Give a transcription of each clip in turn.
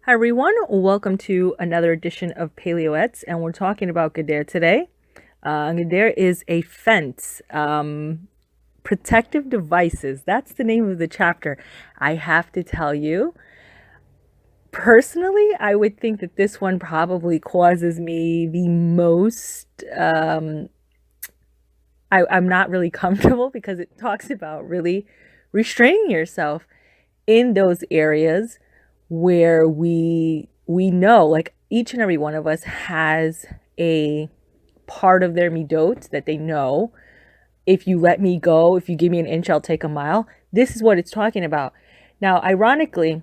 Hi everyone, welcome to another edition of Pele Yoetz, and we're talking about Geder today. Geder is a fence, protective devices. That's the name of the chapter. I have to tell you, personally, I would think that this one probably causes me the most, I'm not really comfortable because it talks about really restraining yourself in those areas where we know, like, each and every one of us has a part of their midot that they know, if you let me go, if you give me an inch, I'll take a mile. This is what it's talking about. Now, ironically,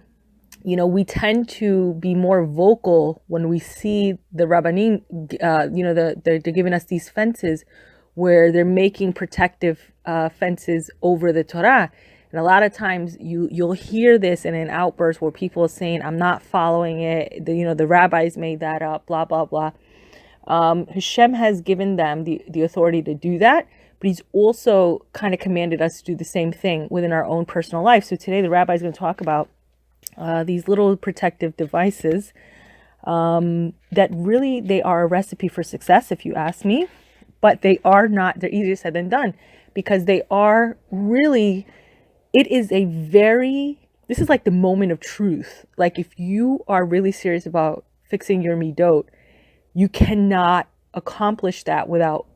we tend to be more vocal when we see the rabbanim, they're giving us these fences where they're making protective fences over the Torah. And a lot of times you'll hear this in an outburst where people are saying, I'm not following it. The rabbis made that up, blah, blah, blah. HaShem has given them the authority to do that, but he's also kind of commanded us to do the same thing within our own personal life. So today the rabbi is going to talk about these little protective devices that really, they are a recipe for success, if you ask me, but they're easier said than done, because they are really... this is like the moment of truth. Like, if you are really serious about fixing your midot, you cannot accomplish that without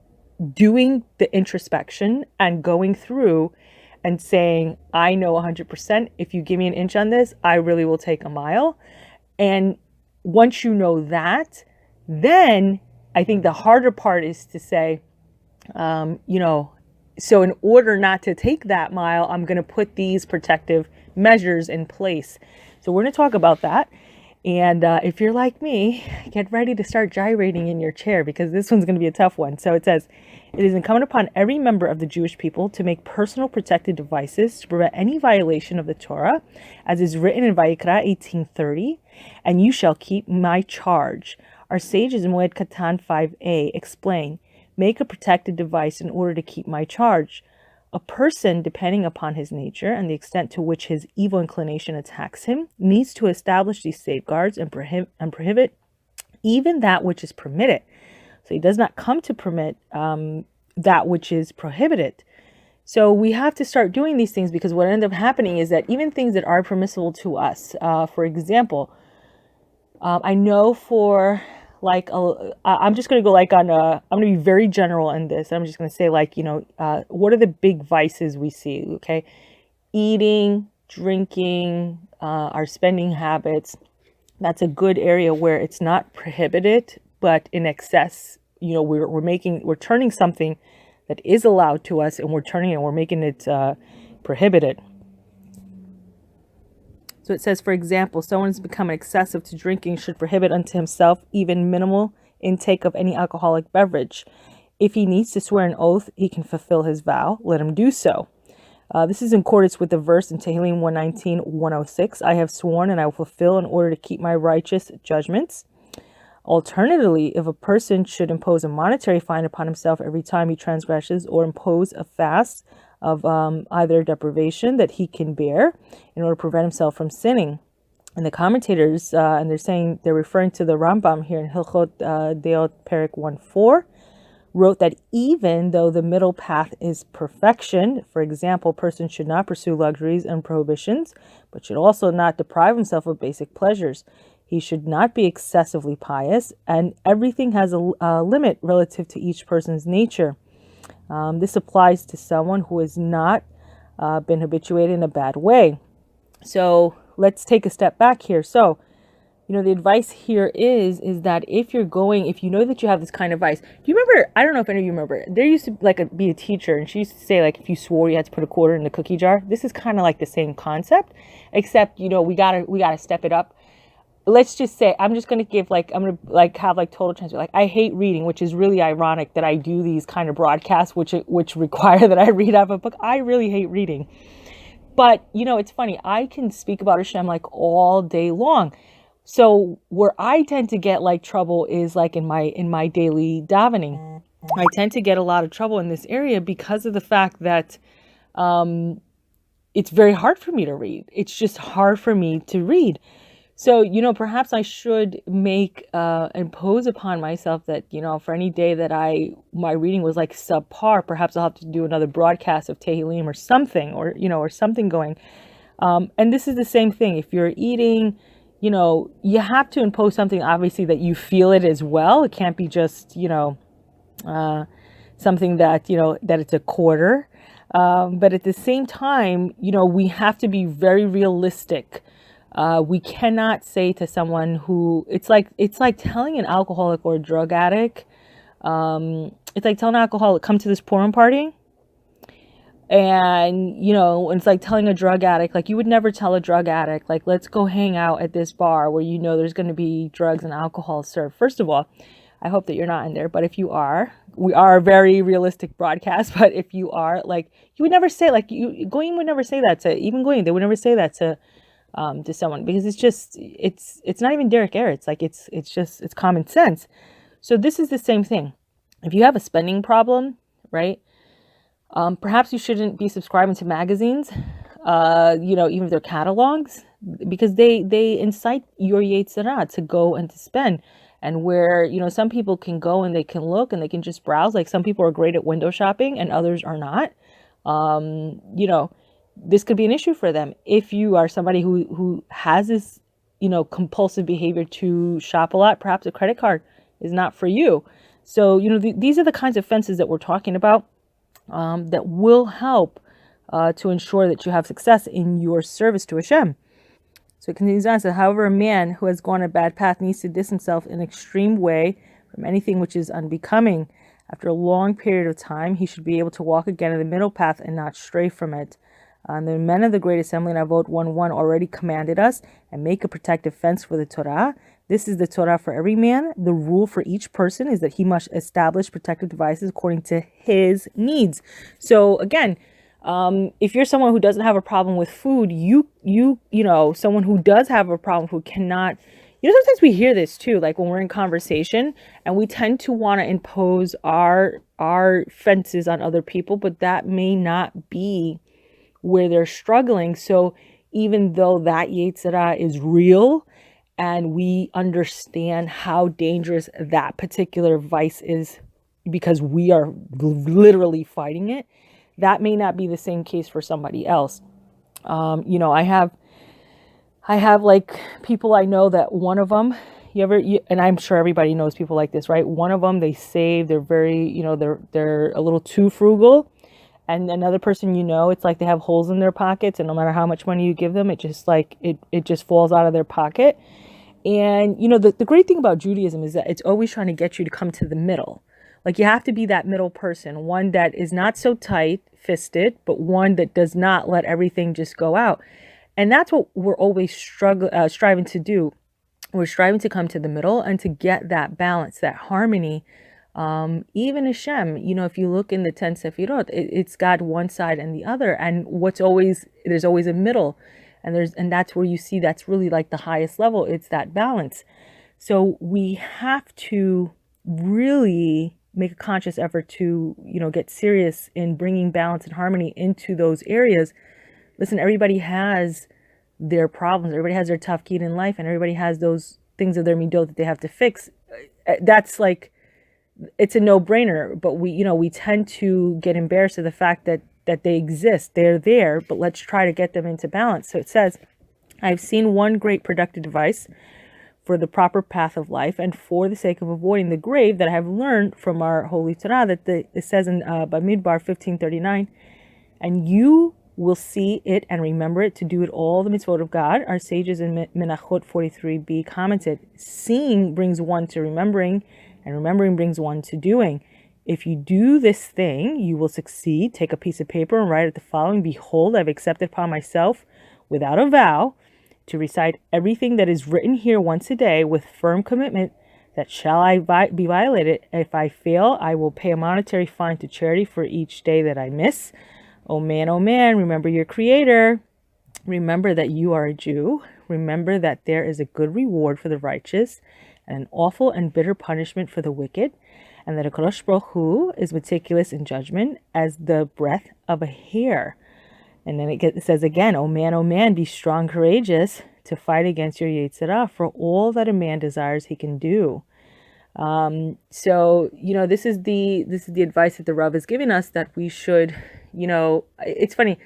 doing the introspection and going through and saying, I know 100%, if you give me an inch on this, I really will take a mile. And once you know that, then I think the harder part is to say, so in order not to take that mile, I'm going to put these protective measures in place. So we're going to talk about that. And if you're like me, get ready to start gyrating in your chair, because this one's going to be a tough one. So it says, it is incumbent upon every member of the Jewish people to make personal protective devices to prevent any violation of the Torah, as is written in Vayikra 18:30, and you shall keep my charge. Our sages in Moed Katan 5a explain, make a protective device in order to keep my charge. A person, depending upon his nature and the extent to which his evil inclination attacks him, needs to establish these safeguards and prohibit even that which is permitted. So he does not come to permit that which is prohibited. So we have to start doing these things, because what ends up happening is that even things that are permissible to us, for example, I know for... I'm just going to go I'm going to be very general in this. I'm just going to say, what are the big vices we see? Okay. Eating, drinking, our spending habits. That's a good area where it's not prohibited, but in excess, we're turning something that is allowed to us, and we're making it prohibited. So it says, for example, someone who's become excessive to drinking should prohibit unto himself even minimal intake of any alcoholic beverage. If he needs to swear an oath, he can fulfill his vow. Let him do so. This is in accordance with the verse in Tehillim 119:106. I have sworn and I will fulfill in order to keep my righteous judgments. Alternatively, if a person should impose a monetary fine upon himself every time he transgresses, or impose a fast of either deprivation that he can bear in order to prevent himself from sinning. And the commentators, and they're referring to the Rambam here in Hilchot Deot Perek 1:4, wrote that even though the middle path is perfection, for example, a person should not pursue luxuries and prohibitions, but should also not deprive himself of basic pleasures. He should not be excessively pious, and everything has a limit relative to each person's nature. This applies to someone who has not been habituated in a bad way. So let's take a step back here. So, the advice here is that if you know that you have this kind of vice. Do you remember, I don't know if any of you remember, there used to be a teacher, and she used to say, if you swore you had to put a quarter in the cookie jar. This is kind of like the same concept, except, we gotta step it up. Let's just say, I'm just going to give, I'm going to have total transfer. I hate reading, which is really ironic that I do these kind of broadcasts, which require that I read out of a book. I really hate reading. But, it's funny. I can speak about HaShem all day long. So where I tend to get trouble is in my daily davening. I tend to get a lot of trouble in this area because of the fact that it's very hard for me to read. It's just hard for me to read. So, perhaps I should impose upon myself that, for any day that my reading was like subpar, perhaps I'll have to do another broadcast of Tehillim or something, or something going. And this is the same thing. If you're eating, you have to impose something, obviously, that you feel it as well. It can't be just, something that, that it's a quarter. But at the same time, we have to be very realistic. We cannot say to someone who, it's like telling an alcoholic or a drug addict, it's like telling an alcoholic, come to this Purim party. And, it's like telling a drug addict, like you would never tell a drug addict, like, let's go hang out at this bar where there's going to be drugs and alcohol served. First of all, I hope that you're not in there, but if you are, we are a very realistic broadcast. But if you are, like, you would never say, like, Goyim would never say that to, even Goyim, they would never say that to someone, because it's not even derech. It's like, it's common sense. So this is the same thing. If you have a spending problem, right? Perhaps you shouldn't be subscribing to magazines, even if they're catalogs, because they incite your Yetzirah to go and to spend. And where, some people can go and they can look and they can just browse. Like, some people are great at window shopping and others are not. This could be an issue for them. If you are somebody who has this, compulsive behavior to shop a lot, perhaps a credit card is not for you. So, these are the kinds of fences that we're talking about, that will help to ensure that you have success in your service to HaShem. So it continues on. So, however, a man who has gone a bad path needs to distance himself in an extreme way from anything which is unbecoming. After a long period of time, he should be able to walk again in the middle path and not stray from it. The men of the Great Assembly in Avot 1:1 already commanded us, and make a protective fence for the Torah. This is the Torah for every man. The rule for each person is that he must establish protective devices according to his needs. So again, if you're someone who doesn't have a problem with food, someone who does have a problem, who cannot, sometimes we hear this too, like when we're in conversation and we tend to want to impose our fences on other people, but that may not be where they're struggling. So even though that Yetzirah is real and we understand how dangerous that particular vice is because we are literally fighting it, that may not be the same case for somebody else. I have like people I know that one of them, and I'm sure everybody knows people like this, right? One of them, they save, they're very, they're a little too frugal. And another person, it's like they have holes in their pockets, and no matter how much money you give them, it just like, it just falls out of their pocket. And, the great thing about Judaism is that it's always trying to get you to come to the middle. Like, you have to be that middle person, one that is not so tight-fisted, but one that does not let everything just go out. And that's what we're always striving to do. We're striving to come to the middle and to get that balance, that harmony. Even HaShem, if you look in the 10 Sefirot, it's got one side and the other. And there's always a middle. And that's where you see that's really like the highest level. It's that balance. So we have to really make a conscious effort to, get serious in bringing balance and harmony into those areas. Listen, everybody has their problems. Everybody has their tafkid in life, and everybody has those things of their midot that they have to fix. That's like, it's a no-brainer, but we tend to get embarrassed of the fact that they exist. They're there, but let's try to get them into balance. So it says, I've seen one great productive device for the proper path of life, and for the sake of avoiding the grave, that I have learned from our holy Torah, that it says in Bamidbar 15:39, and you will see it and remember it to do it all the mitzvot of God. Our sages in Menachot 43b commented, seeing brings one to remembering, and remembering brings one to doing. If you do this thing, you will succeed. Take a piece of paper and write it the following: Behold, I've accepted upon myself, without a vow, to recite everything that is written here once a day with firm commitment that shall I be violated. If I fail, I will pay a monetary fine to charity for each day that I miss. Oh man, remember your Creator. Remember that you are a Jew. Remember that there is a good reward for the righteous and an awful and bitter punishment for the wicked, and that HaKadosh Baruch Hu is meticulous in judgment as the breath of a hair. And then it says again, oh man, be strong, courageous, to fight against your Yetzirah, for all that a man desires he can do. So, this is the advice that the Rav is giving us, that we should, it's funny.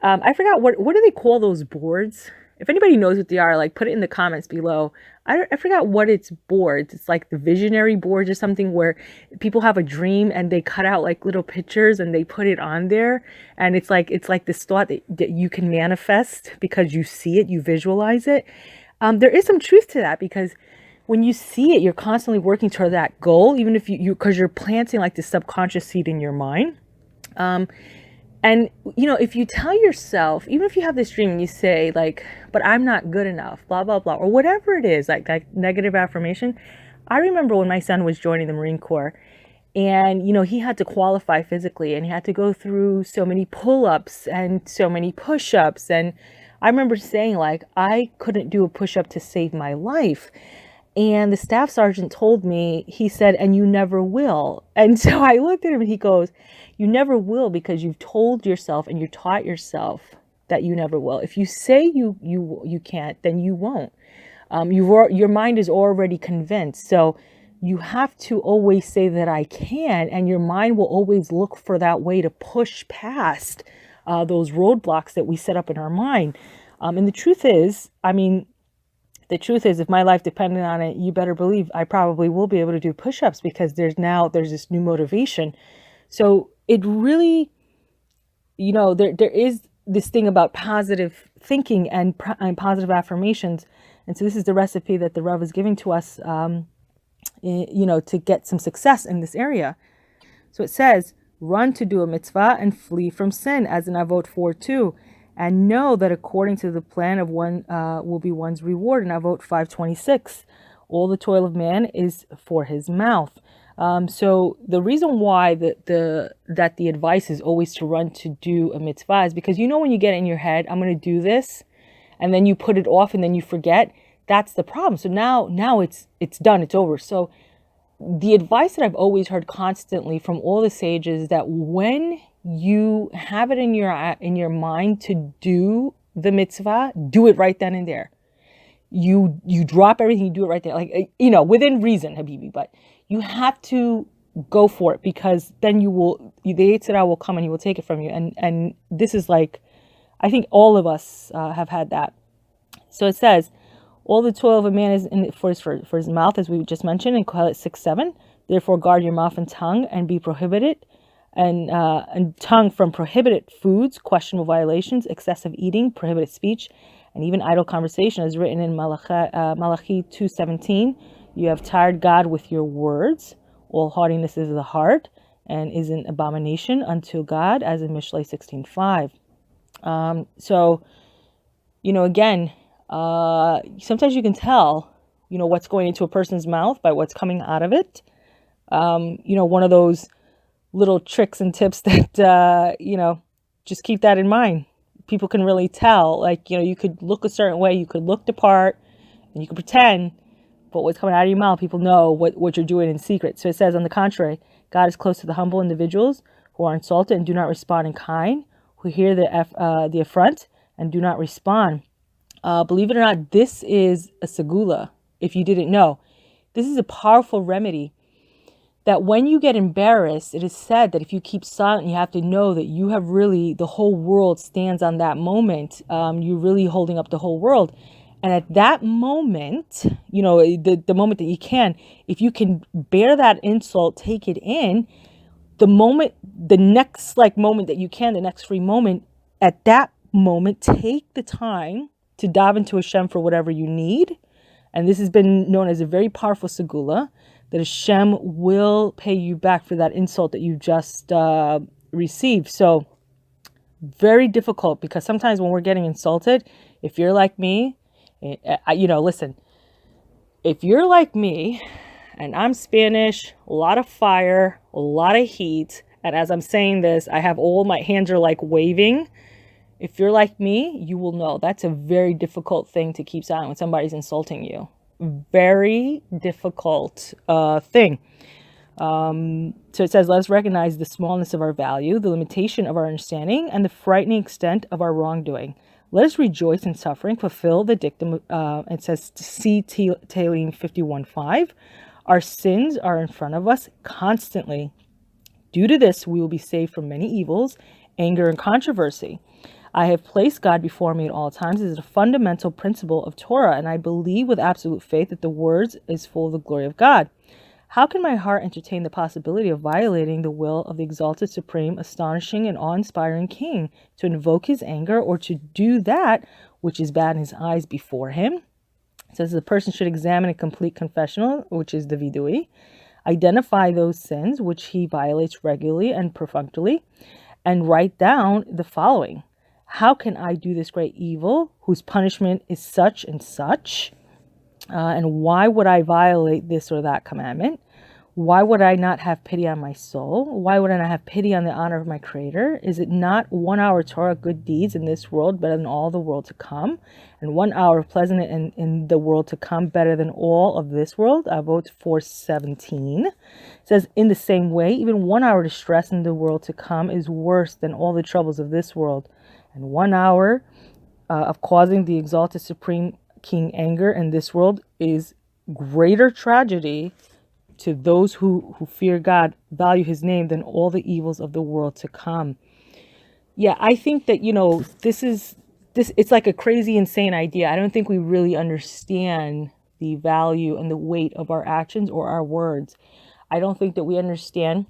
I forgot what do they call those boards? If anybody knows what they are, like, put it in the comments below. I forgot what it's boards. It's like the visionary boards or something, where people have a dream and they cut out like little pictures and they put it on there. And it's like this thought that you can manifest because you see it, you visualize it. There is some truth to that, because when you see it, you're constantly working toward that goal, even if because you're planting like the subconscious seed in your mind. And, if you tell yourself, even if you have this dream and you say like, but I'm not good enough, blah, blah, blah, or whatever it is, like that negative affirmation. I remember when my son was joining the Marine Corps, and, he had to qualify physically, and he had to go through so many pull-ups and so many push-ups. And I remember saying, like, I couldn't do a push-up to save my life. And the staff sergeant told me, he said, and you never will. And so I looked at him and he goes, you never will, because you've told yourself and you taught yourself that you never will. If you say you can't, then you won't. Your mind is already convinced. So you have to always say that I can, and your mind will always look for that way to push past those roadblocks that we set up in our mind. And the truth is, if my life depended on it, you better believe I probably will be able to do push-ups, because there's this new motivation. So it really, there is this thing about positive thinking and positive affirmations. And so this is the recipe that the Rav is giving to us, to get some success in this area. So it says, run to do a mitzvah and flee from sin, as in Avot 4:2. And know that according to the plan of one will be one's reward. In Avot 5:26, all the toil of man is for his mouth. So the reason why that the advice is always to run to do a mitzvah is because, when you get in your head, I'm going to do this, and then you put it off and then you forget, that's the problem. So now it's done, it's over. So the advice that I've always heard constantly from all the sages is that when you have it in your mind to do the mitzvah, do it right then and there. You drop everything, you do it right there, like, within reason, Habibi, but you have to go for it, because then the Yetzirah will come and he will take it from you. And this is like, I think all of us have had that. So it says, all the toil of a man is for his mouth, as we just mentioned in Kohelet 6:7. Therefore guard your mouth and tongue, and be prohibited, and tongue from prohibited foods, questionable violations, excessive eating, prohibited speech, and even idle conversation, as written in Malachi 2:17. You have tired God with your words. All haughtiness is of the heart, and is an abomination unto God, as in Mishlei 16:5. So, again, sometimes you can tell, what's going into a person's mouth by what's coming out of it. One of those little tricks and tips that, just keep that in mind. People can really tell, like, you could look a certain way, you could look the part, and you could pretend, but what's coming out of your mouth, people know what you're doing in secret. So it says, on the contrary, God is close to the humble individuals who are insulted and do not respond in kind, who hear the affront and do not respond. Believe it or not, this is a segula. If you didn't know, this is a powerful remedy. That when you get embarrassed, it is said that if you keep silent, you have to know that you have really, the whole world stands on that moment. You're really holding up the whole world. And at that moment, the moment that you can, if you can bear that insult, take it in, the next moment that you can, the next free moment, at that moment, take the time to dive into HaShem for whatever you need. And this has been known as a very powerful segula, that HaShem will pay you back for that insult that you just received. So very difficult, because sometimes when we're getting insulted, if you're like me, listen, if you're like me and I'm Spanish, a lot of fire, a lot of heat, and as I'm saying this, I have all my hands are like waving. If you're like me, you will know that's a very difficult thing to keep silent when somebody's insulting you. Very difficult thing. So it says, let us recognize the smallness of our value, the limitation of our understanding, and the frightening extent of our wrongdoing. Let us rejoice in suffering, fulfill the dictum. It says, see Tehillim 51:5. Our sins are in front of us constantly. Due to this, we will be saved from many evils, anger, and controversy. I have placed God before me at all times. It is a fundamental principle of Torah, and I believe with absolute faith that the words is full of the glory of God. How can my heart entertain the possibility of violating the will of the exalted, supreme, astonishing, and awe-inspiring King, to invoke his anger or to do that which is bad in his eyes before him? It says the person should examine a complete confessional, which is the vidui, identify those sins which he violates regularly and perfunctorily, and write down the following. How can I do this great evil whose punishment is such and such? And why would I violate this or that commandment? Why would I not have pity on my soul? Why would I not have pity on the honor of my Creator? Is it not 1 hour Torah good deeds in this world better than all the world to come? And 1 hour of pleasant in the world to come better than all of this world? Avot 4:17 says, in the same way, even 1 hour distress in the world to come is worse than all the troubles of this world. And 1 hour of causing the exalted supreme King anger in this world is greater tragedy to those who fear God, value his name, than all the evils of the world to come. Yeah, I think that, it's like a crazy, insane idea. I don't think we really understand the value and the weight of our actions or our words. I don't think that we understand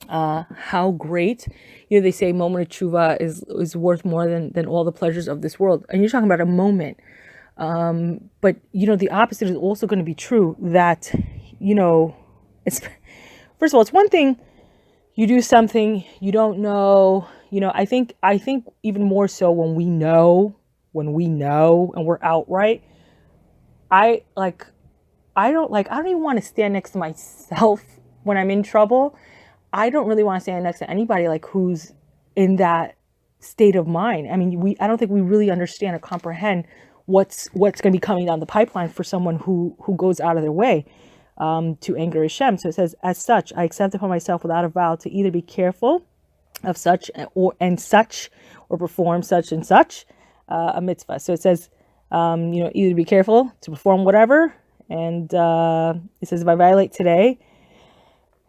how great, they say moment of tshuva is worth more than all the pleasures of this world. And you're talking about a moment. But the opposite is also going to be true, that, it's, first of all, it's one thing you do something you don't know, I think even more so when we know and we're outright, I don't even want to stand next to myself when I'm in trouble. I don't really want to stand next to anybody who's in that state of mind. I mean, I don't think we really understand or comprehend what's going to be coming down the pipeline for someone who goes out of their way to anger HaShem. So it says, as such, I accept upon myself without a vow to either be careful of such or perform such and such a mitzvah. So it says, either be careful to perform whatever. And it says, if I violate today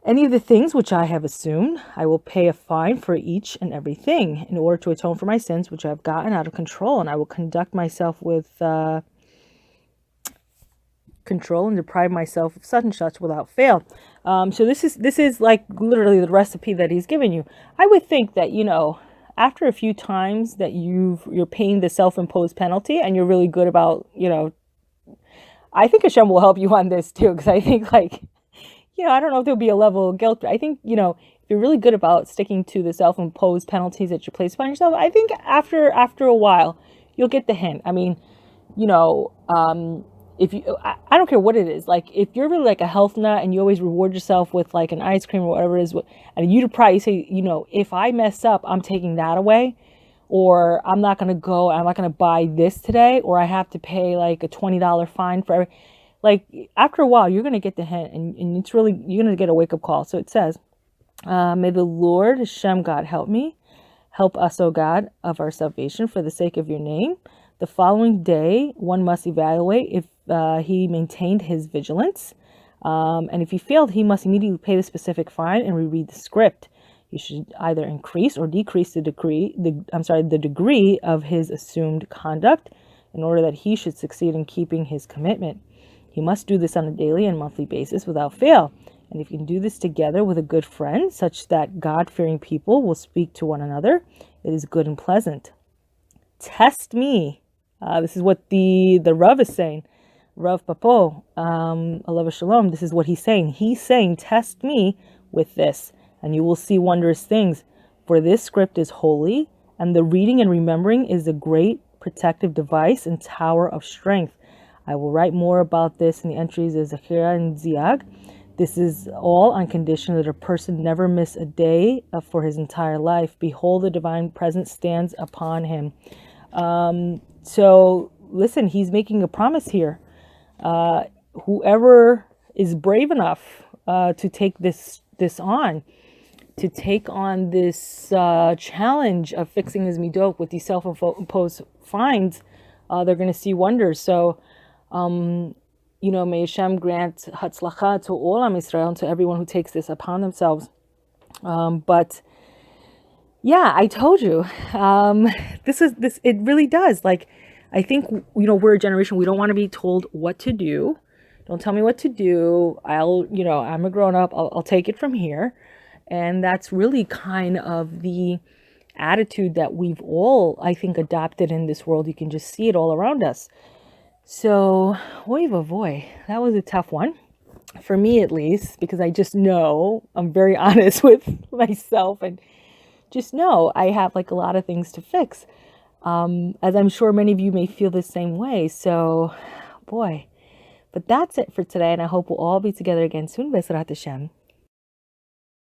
any of the things which I have assumed, I will pay a fine for each and everything in order to atone for my sins, which I have gotten out of control. And I will conduct myself with control and deprive myself of such and such without fail. So this is like literally the recipe that he's given you. I would think that, after a few times that you're paying the self-imposed penalty and you're really good about, I think HaShem will help you on this too. Because I think I don't know if there'll be a level of guilt. I think, if you're really good about sticking to the self-imposed penalties that you place upon yourself, I think after a while, you'll get the hint. I mean, if you, I don't care what it is. If you're really a health nut and you always reward yourself with an ice cream or whatever it is, and you probably say, if I mess up, I'm taking that away, or I'm not going to buy this today, or I have to pay a $20 fine for every. After a while, you're going to get the hint, and it's really, you're going to get a wake-up call. So it says, may the Lord, Hashem God, help me. Help us, O God, of our salvation, for the sake of your name. The following day, one must evaluate if he maintained his vigilance. And if he failed, he must immediately pay the specific fine and reread the script. He should either increase or decrease the degree of his assumed conduct in order that he should succeed in keeping his commitment. He must do this on a daily and monthly basis without fail. And if you can do this together with a good friend, such that God-fearing people will speak to one another, it is good and pleasant. Test me. This is what the Rav is saying. Rav Papo, Alav Shalom, this is what he's saying. He's saying, test me with this, and you will see wondrous things. For this script is holy, and the reading and remembering is a great protective device and tower of strength. I will write more about this in the entries of Zechira and Ziag. This is all on condition that a person never miss a day for his entire life. Behold, the divine presence stands upon him. So listen, he's making a promise here. Whoever is brave enough to take this on, to take on this challenge of fixing his midot with these self-imposed find, they're going to see wonders. So, may Hashem grant hatzlacha to all Am Yisrael and to everyone who takes this upon themselves. But yeah, I told you, it really does. Like, I think, we're a generation, we don't want to be told what to do. Don't tell me what to do. I'm a grown up. I'll take it from here. And that's really kind of the attitude that we've all, I think, adopted in this world. You can just see it all around us. So, oy vavoy, that was a tough one. For me, at least, because I just know, I'm very honest with myself and just know I have like a lot of things to fix. As I'm sure many of you may feel the same way. So, boy. But that's it for today, and I hope we'll all be together again soon, bezrat HaShem.